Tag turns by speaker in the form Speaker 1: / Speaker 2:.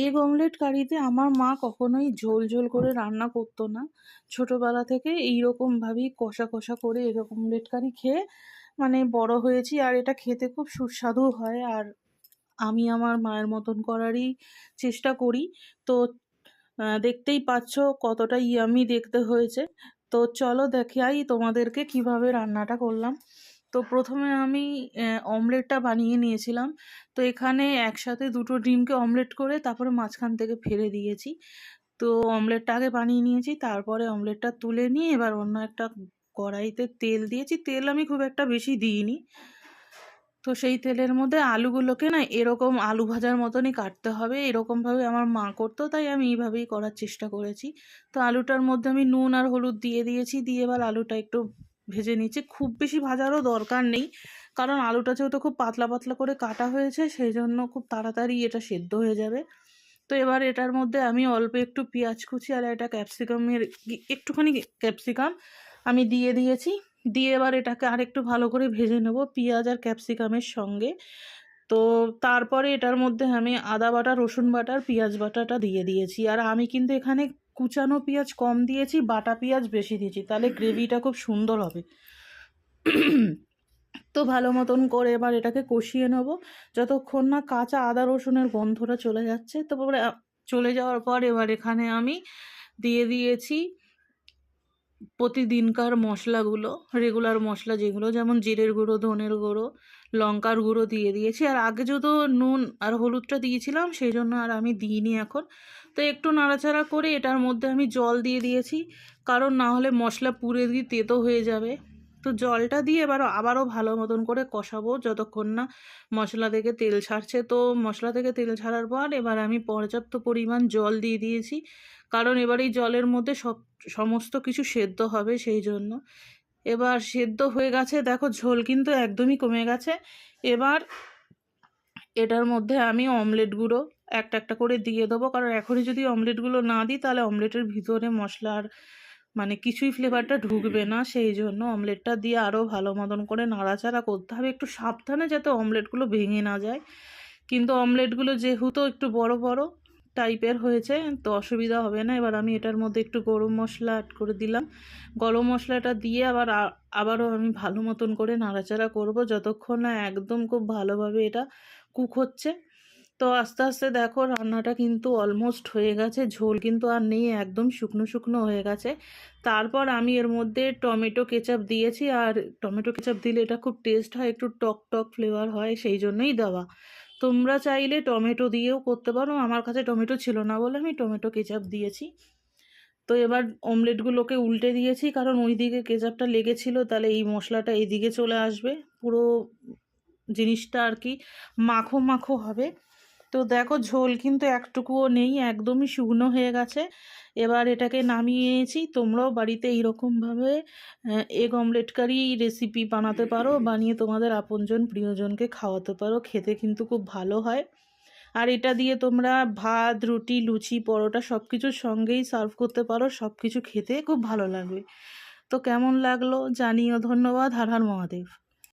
Speaker 1: Egg omelette কারিতে আমার মা কখনোই ঝোল ঝোল করে রান্না করতো না। ছোটবেলা থেকে এইরকমভাবেই কষা কষা করে এগ অমলেট কারি খেয়ে মানে বড় হয়েছি। আর এটা খেতে খুব সুস্বাদু হয়। আর আমি আমার মায়ের মতন করারই চেষ্টা করি। তো দেখতেই পাচ্ছ কতটা ইয়াম্মি দেখতে হয়েছে। তো চলো দেখাই তোমাদেরকে কিভাবে রান্নাটা করলাম। তো প্রথমে আমি অমলেটটা বানিয়ে নিয়েছিলাম। তো এখানে একসাথে দুটো ডিমকে অমলেট করে তারপরে মাঝখান থেকে ফেলে দিয়েছি। তো অমলেটটা আগে বানিয়ে নিয়েছি, তারপরে অমলেটটা তুলে নিয়ে এবার অন্য একটা কড়াইতে তেল দিয়েছি। তেল আমি খুব একটা বেশি দিইনি। তো সেই তেলের মধ্যে আলুগুলোকে না এরকম আলু ভাজার মতনই কাটতে হবে, এরকমভাবে আমার মা করতো, তাই আমি এইভাবেই করার চেষ্টা করেছি। তো আলুটার মধ্যে আমি নুন আর হলুদ দিয়ে দিয়েছি, দিয়ে এবার আলুটা একটু ভেজে নিচ্ছি। খুব বেশি ভাজারও দরকার নেই, কারণ আলুটা যেহেতু খুব পাতলা পাতলা করে কাটা হয়েছে সেই জন্য খুব তাড়াতাড়ি এটা সেদ্ধ হয়ে যাবে। তো এবার এটার মধ্যে আমি অল্প একটু পেঁয়াজ কুচি আর একটা ক্যাপসিকামের একটুখানি ক্যাপসিকাম আমি দিয়ে দিয়েছি। দিয়ে এবার এটাকে আরেকটু ভালো করে ভেজে নেব পেঁয়াজ আর ক্যাপসিকামের সঙ্গে। তো তারপরে এটার মধ্যে আমি আদা বাটা, রসুন বাটা আর পেঁয়াজ বাটাটা দিয়ে দিয়েছি। আর আমি কিন্তু এখানে কুচানো পেঁয়াজ কম দিয়েছি, বাটা পেঁয়াজ বেশি দিয়েছি, তাহলে গ্রেভিটা খুব সুন্দর হবে। তো ভালো মতন করে এবার এটাকে কষিয়ে নেব যতক্ষণ না কাঁচা আদা রসুনের গন্ধটা চলে যাচ্ছে। তারপরে চলে যাওয়ার পর এবার এখানে আমি দিয়ে দিয়েছি প্রতিদিনকার মশলাগুলো, রেগুলার মশলা যেগুলো, যেমন জিরের গুঁড়ো, ধনের গুঁড়ো, লঙ্কার গুঁড়ো দিয়ে দিয়েছি। আর আগে যেহেতু নুন আর হলুদটা দিয়েছিলাম সেই জন্য আর আমি দিইনি এখন। তো একটু নাড়াচাড়া করে এটার মধ্যে আমি জল দিয়ে দিয়েছি, কারণ না হলে মশলা পুড়ে দিয়ে তেতো হয়ে যাবে। তো জলটা দিয়ে এবার আবারও ভালো মতন করে কষাবো যতক্ষণ না মশলা থেকে তেল ছাড়ছে। তো মশলা থেকে তেল ছাড়ার পর এবার আমি পর্যাপ্ত পরিমাণ জল দিয়ে দিয়েছি, কারণ এবার এই জলের মধ্যে সমস্ত কিছু সেদ্ধ হবে সেই জন্য। এবার সেদ্ধ হয়ে গেছে, দেখো ঝোল কিন্তু একদমই কমে গেছে। এবার এটার মধ্যে আমি অমলেটগুলো একটা একটা করে দিয়ে দেবো, কারণ এখনই যদি অমলেটগুলো না দিই তাহলে অমলেটের ভিতরে মশলার মানে কিছুই ফ্লেভারটা ঢুকবে না। সেই জন্য অমলেটটা দিয়ে আরও ভালো মতন করে নাড়াচাড়া করতে হবে, একটু সাবধানে যাতে অমলেটগুলো ভেঙে না যায়। কিন্তু অমলেটগুলো যেহেতু একটু বড় বড় টাইপের হয়েছে তো অসুবিধা হবে না। এবার আমি এটার মধ্যে একটু গরম মশলা অ্যাড করে দিলাম। গরম মশলাটা দিয়ে আবারও আমি ভালো মতন করে নাড়াচাড়া করব যতক্ষণ না একদম খুব ভালোভাবে এটা কুক হচ্ছে। তো আস্তে আস্তে দেখো রান্নাটা কিন্তু অলমোস্ট হয়ে গেছে, ঝোল কিন্তু আর নেই, একদম শুকনো শুকনো হয়ে গেছে। তারপর আমি এর মধ্যে টমেটো কেচাপ দিয়েছি। আর টমেটো কেচাপ দিলে এটা খুব টেস্ট হয়, একটু টক টক ফ্লেভার হয়, সেই জন্যই দেওয়া। তোমরা চাইলে টমেটো দিয়েও করতে পারো, আমার কাছে টমেটো ছিল না বলে আমি টমেটো কেচাপ দিয়েছি। তো এবার অমলেটগুলোকে উল্টে দিয়েছি, কারণ ওই দিকে কেচাপটা লেগেছিল, তাহলে এই মশলাটা এইদিকে চলে আসবে, পুরো জিনিসটা আর কি মাখো মাখো হবে। তো দেখো ঝোল কিন্তু একটুকুও নেই, একদমই শুকনো হয়ে গেছে। এবার এটাকে নামিয়েছি। তোমরাও বাড়িতে এইরকমভাবে এগ অমলেট কারি রেসিপি বানাতে পারো, বানিয়ে তোমাদের আপনজন প্রিয়জনকে খাওয়াতে পারো, খেতে কিন্তু খুব ভালো হয়। আর এটা দিয়ে তোমরা ভাত, রুটি, লুচি, পরোটা সব কিছুর সঙ্গেই সার্ভ করতে পারো, সব কিছু খেতে খুব ভালো লাগবে। তো কেমন লাগলো জানিও। ধন্যবাদ। হর হর মহাদেব।